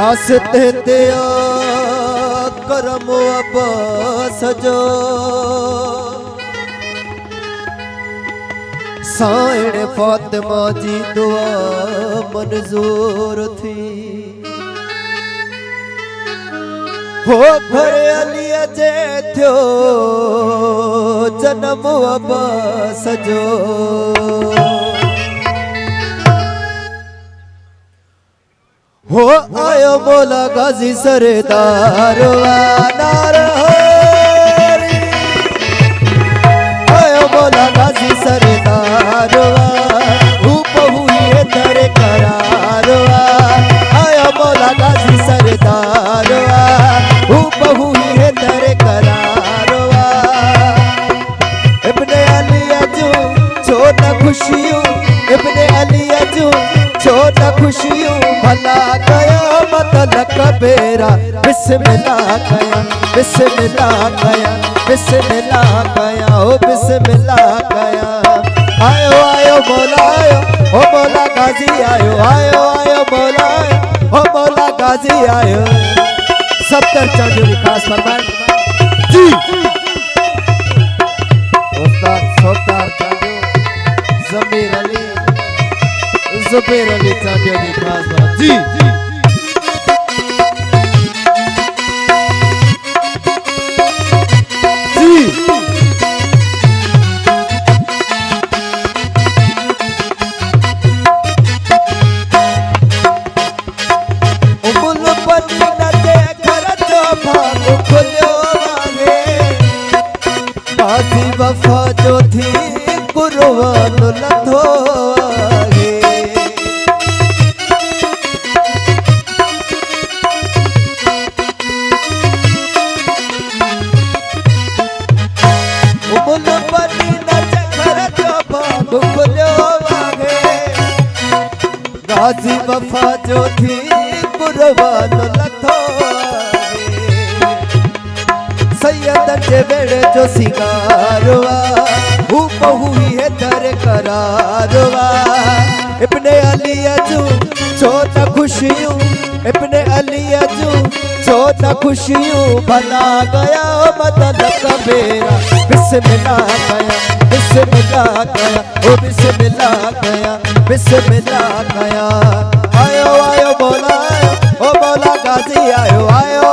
वास्ते तेया करम अब्बास जो साइण फातिमा जी दुआ मंजूर थी हो घर अली जे थियो जन्म अब्बास जो हो आयो मौला गाजी सरदार नार आयो मौला गाजी सरदार हुई तेरे करार आयो मौला गाजी सरदार हुई तेरे करार इब्ने अली अजू छोटा खुशियों इब्ने अली अजू छोटा खुशियों भला गया मतलब कबेरा बिस्मिल्लाह गया बिस्मिल्लाह गया बिस्मिल्लाह गया ओ बिस्मिल्लाह गया आयो आयो मौला आयो ओ मौला गाजी आयो आयो आयो मौला आयो ओ मौला गाजी आयो 70 चांदी खास फरमान जी उस्ताद सोतार चांदी जमीर अली ज़ुबैर अली चांदिया की खास बात जी उमुल बनी नचे घर जो भाग खुलियो वागे बासी वफा जो थी कुर्बान लथो गाजी वफा जो थी कुर्बान लथो सैयद जे बेड़े जो सिंगारवा हू बहुई है दर करारवा इब्ने अली अजू छोटा खुशियों इब्ने अली अजू छोटा खुशियों भला गया मतलब कबेरा बिस्मिल्लाह गया बिस्मिल्लाह गया ओ बिस्मिल्लाह गया बिस्मिल्लाह गया आयो आयो मौला ओ मौला गाजी आयो आयो